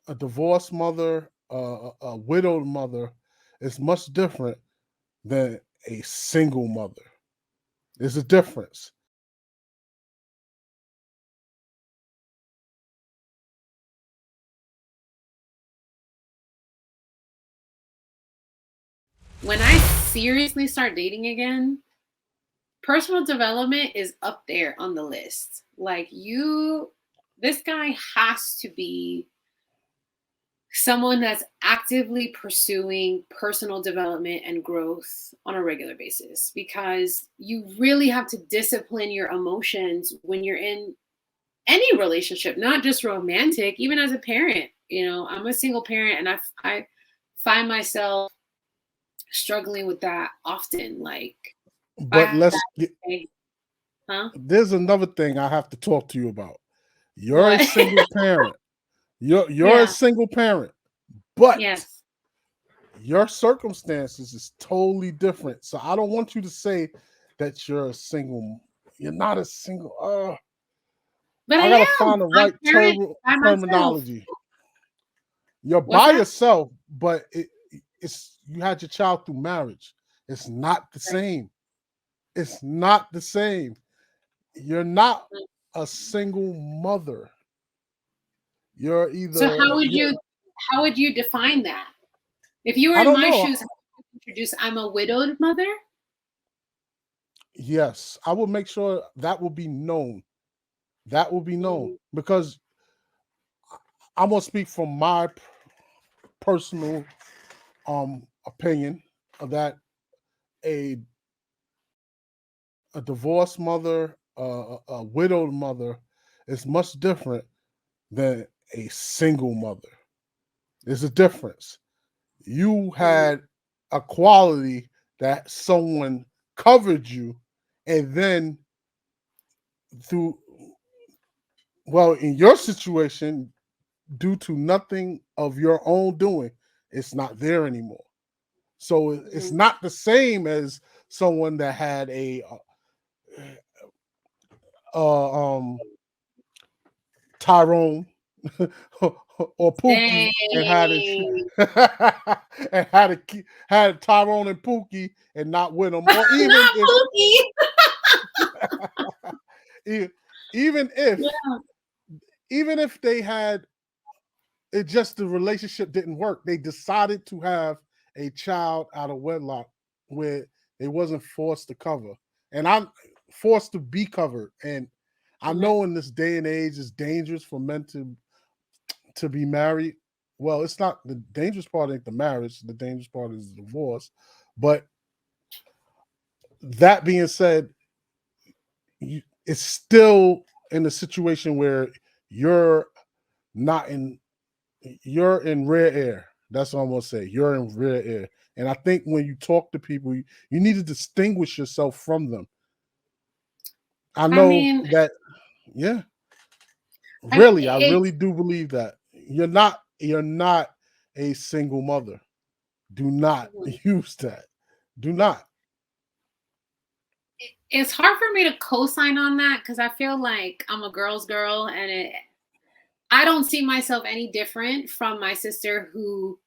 a divorced mother, a widowed mother is much different than a single mother. There's a difference. When I seriously start dating again, personal development is up there on the list. Like, this guy has to be someone that's actively pursuing personal development and growth on a regular basis, because you really have to discipline your emotions when you're in any relationship, not just romantic, even as a parent. I'm a single parent, and I find myself struggling with that often. Like, if I But have let's that, get, like, huh? there's another thing I have to talk to you about. You're a What? single parent. You're a Yeah. single parent, but Yes. your circumstances is totally different. So I don't want you to say that you're a single. You're not a single. But I I gotta am. find the I right parent by myself. terminology. You're What's by that? yourself, but it's you had your child through marriage. It's not the Right. same. It's not the same. You're not a single mother. You're So either how would you define that? If you were I in don't my know. shoes, how would you introduce I'm a widowed mother? Yes, I will make sure that will be known. That will be known Mm, because I'm gonna speak from my personal opinion of that a a divorced mother, a widowed mother is much different than a single mother. There's a difference. You mm, had a quality that someone covered you, and then through well, in your situation, due to nothing of your own doing, it's not there anymore. So it's mm. not the same as someone that had a Tyrone or Pookie and had a Dang. and had had Tyrone and Pookie and not win them, or even Not if Pookie. e- even if Yeah. even if they had it, just the relationship didn't work. They decided to have a child out of wedlock where they wasn't forced to cover, and I'm forced to be covered. And I Mhm. know in this day and age it's dangerous for men to be married. Well, it's not the dangerous part ain't the marriage. The dangerous part is the divorce. But that being said, it's still in a situation where you're not in you're in rare air. That's what I'm gonna say. You're in rare air. And I think when you talk to people, you need to distinguish yourself from them. I I know mean, that, yeah, I it's really do believe that. You're not a single mother. Do not use that. Do not. it's hard for me to co-sign on that, because I feel like I'm a girl's girl, and I don't see myself any different from my sister who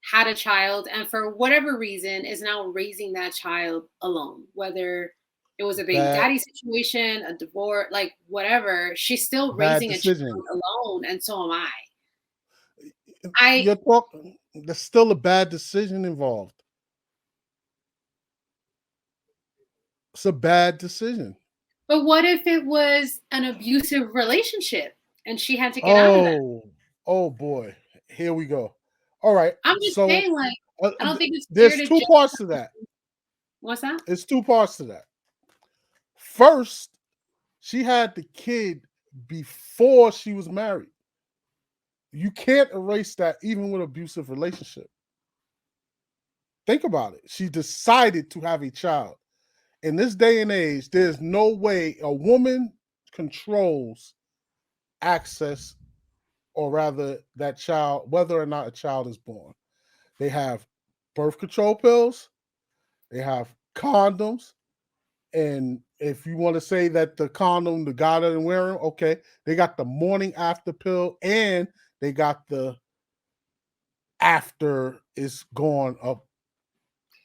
had a child and for whatever reason is now raising that child alone, whether it was a baby Bad daddy situation, a divorce, like whatever. She's still bad raising a decision. child alone, and so am I. You're talking there's still a bad decision involved. It's a bad decision. But what if it was an abusive relationship and she had to get out of that? Oh, oh boy. Here we go. All right. I'm just So saying, like, I don't think it's fair there's to two judge. parts to that. What's that? It's two parts to that. First, she had the kid before she was married. You can't erase that even with abusive relationship. Think about it. She decided to have a child. In this day and age, there's no way a woman controls access, or rather that child, whether or not a child is born. They have birth control pills, they have condoms, and if you want to say that the condom, the guy doesn't wear them, okay, they got the morning after pill, and they got the after it's gone up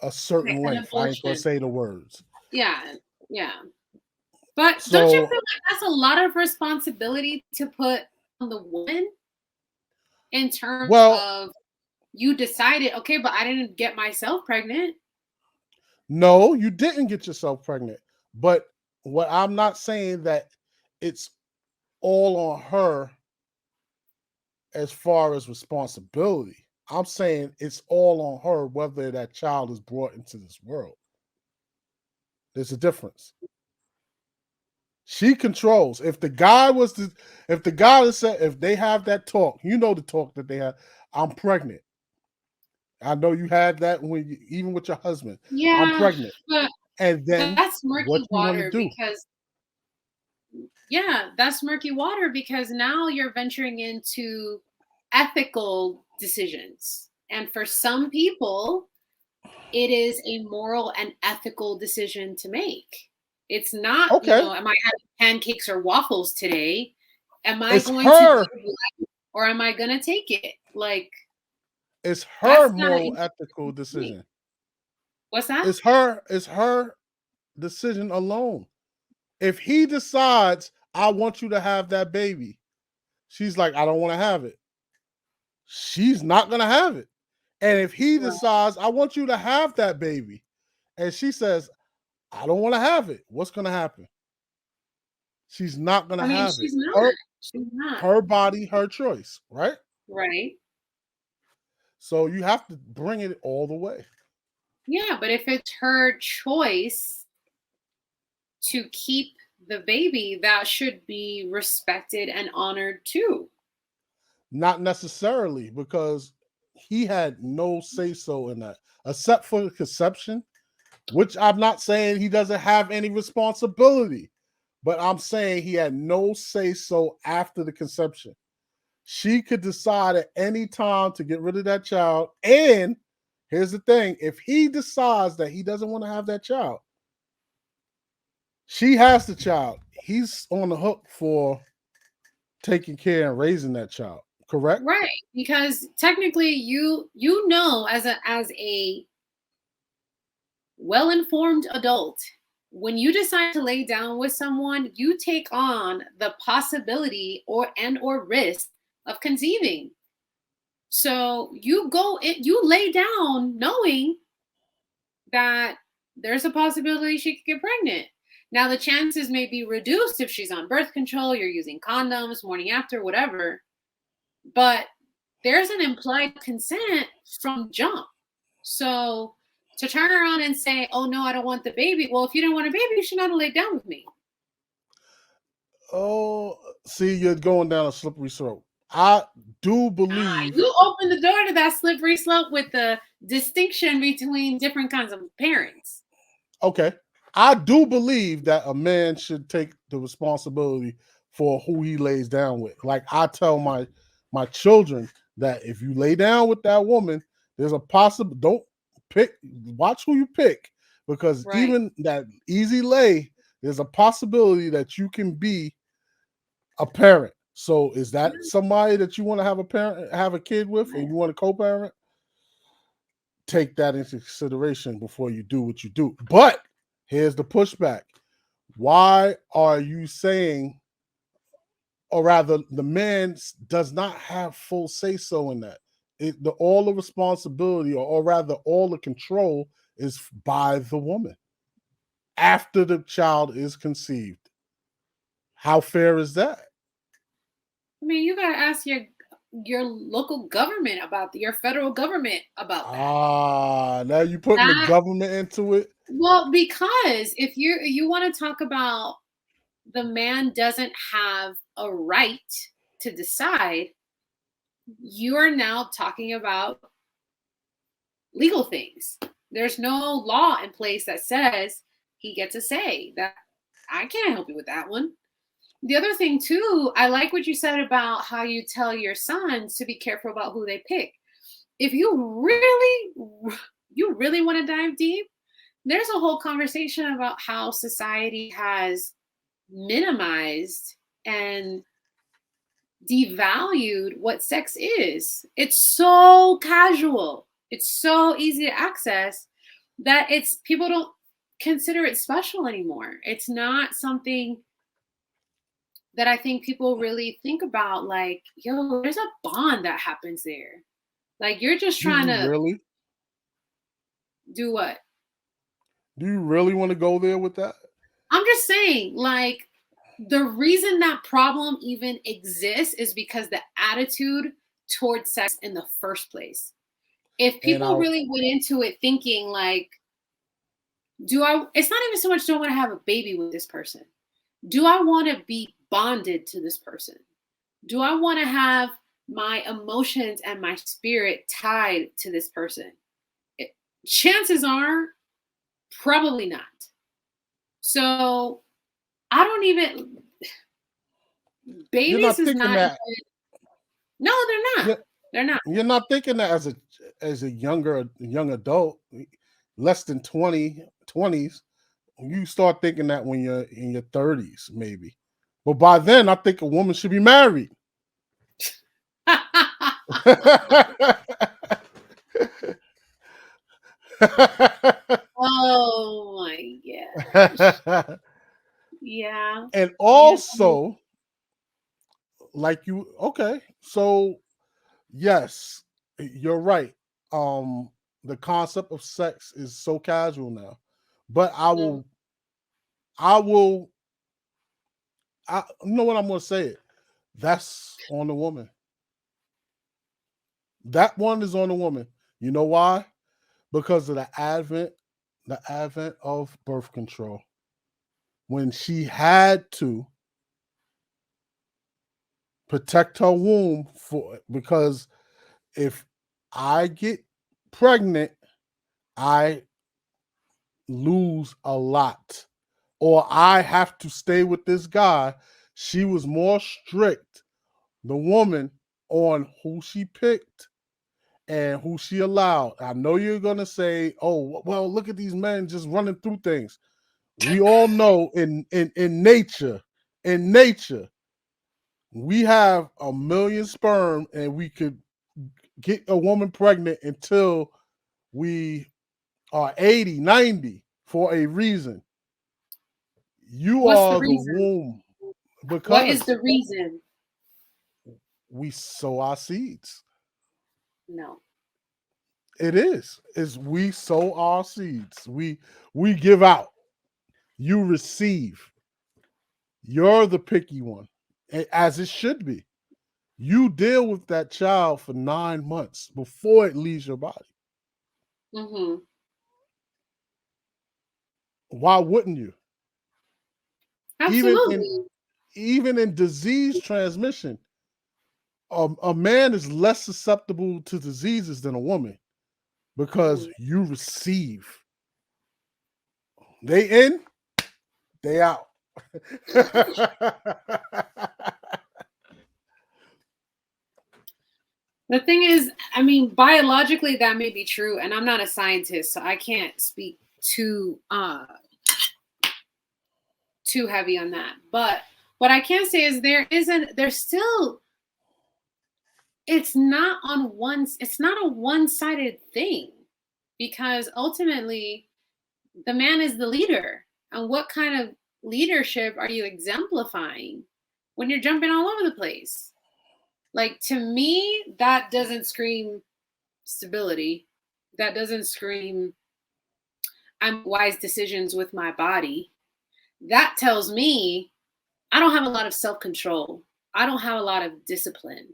a certain An length. I ain't gonna abortion. say the words. Yeah, yeah. But don't you So feel like that's a lot of responsibility to put on the woman in terms well, of you decided, okay, but I didn't get myself pregnant. no, you didn't get yourself pregnant. But what I'm not saying that it's all on her as far as responsibility. I'm saying it's all on her whether that child is brought into this world. There's a difference. She controls. If the guy was to, if the guy is said, if they have that talk, you know the talk that they have. I'm pregnant. I know you had that when you, even with your husband. I'm Yeah, pregnant, but and then that's what murky you want to water do? because yeah, that's murky water because now you're venturing into ethical decisions. And for some people, it is a moral and ethical decision to make. It's not, Okay, am I having pancakes or waffles today? Am I it's going to her. do life or am I going to take it? Like, It's her that's not an moral interesting ethical thing to me. decision. What's that? It's her. It's her decision alone. If he decides I want you to have that baby, she's like, I don't want to have it. She's not gonna have it. And if he Right. decides I want you to have that baby, and she says, I don't want to have it, what's gonna happen? She's not gonna I mean, have it. she's not. Her She's not. her body, her choice, right? Right. So you have to bring it all the way. Yeah, but if it's her choice to keep the baby, that should be respected and honored too. Not necessarily because he had no say so in that, except for the conception, which I'm not saying he doesn't have any responsibility, but I'm saying he had no say so after the conception. She could decide at any time to get rid of that child. And here's the thing, if he decides that he doesn't want to have that child, she has the child. He's on the hook for taking care and raising that child. Correct? Right, because technically you as a well-informed adult, when you decide to lay down with someone, you take on the possibility or risk of conceiving. So you lay down knowing that there's a possibility she could get pregnant. Now the chances may be reduced if she's on birth control, you're using condoms morning after, whatever. But there's an implied consent from jump. So to turn around and say, "Oh no, I don't want the baby." Well, if you don't want a baby, you should not have laid down with me. Oh, see, you're going down a slippery slope. I do believe, You open the door to that slippery slope with the distinction between different kinds of parents. okay, I do believe that a man should take the responsibility for who he lays down with. Like I tell my children that if you lay down with that woman, there's a possible don't pick watch who you pick because Right. even that easy lay, there's a possibility that you can be a parent. So is that somebody that you want to have a kid with and you want to co-parent? Take that into consideration before you do what you do. But here's the pushback. Why are you saying, or rather, the man does not have full say so in that? All the responsibility, or rather, all the control is by the woman after the child is conceived. How fair is that? I mean, you gotta ask your local government your federal government about that. Ah, now you putting the That government into it. well, because if you want to talk about the man doesn't have a right to decide, you are now talking about legal things. There's no law in place that says he gets a say. That I can't help you with that one. The other thing too, I like what you said about how you tell your sons to be careful about who they pick. If you really want to dive deep, there's a whole conversation about how society has minimized and devalued what sex is. It's so casual. It's so easy to access that it's people don't consider it special anymore. It's not something that I think people really think about, like, yo, there's a bond that happens there. Like, you're just Do trying you to really? do what? Do you really want to go there with that? I'm just saying, like, the reason that problem even exists is because the attitude towards sex in the first place. If And people really went into it thinking, like, it's not even so much, do I want to have a baby with this person? Do I want to be bonded to this person? Do I want to have my emotions and my spirit tied to this person? Chances are probably not. So I don't even, you're babies not is thinking not that. even, no, they're not. You're, They're not. you're not thinking that as a young adult, less than 20s. You start thinking that when you're in your 30s, maybe. But by then, I think a woman should be married. Oh my gosh. Yeah. And Yes. also, okay, so yes, you're right. Um, the concept of sex is so casual now. But Mm. I will, you know what I'm gonna say it. That's on the woman. That one is on the woman. You know why? Because of the advent of birth control. When she had to protect her womb because if I get pregnant, I lose a lot. Or I have to stay with this guy. She was more strict, the woman, on who she picked and who she allowed. I know you're gonna say, "Oh, well, look at these men just running through things." We all know in nature, we have a million sperm, and we could get a woman pregnant until we are 80, 90 for a reason. You What's the are the reason? womb What is because the reason? we sow our seeds. No. It is we sow our seeds. We give out. You receive. You're the picky one, as it should be. You deal with that child for 9 months before it leaves your body. Mm-hmm. Why wouldn't you? Even in Absolutely. even in disease transmission, a man is less susceptible to diseases than a woman because Mm-hmm. you receive. They in, they out. The thing is, I mean, biologically that may be true, and I'm not a scientist, so I can't speak too heavy on that. But what I can say is there's still, it's not a one-sided thing, because ultimately the man is the leader. And what kind of leadership are you exemplifying when you're jumping all over the place? Like, to me, that doesn't scream stability. That doesn't scream I'm wise decisions with my body. That tells me I don't have a lot of self-control. I don't have a lot of discipline.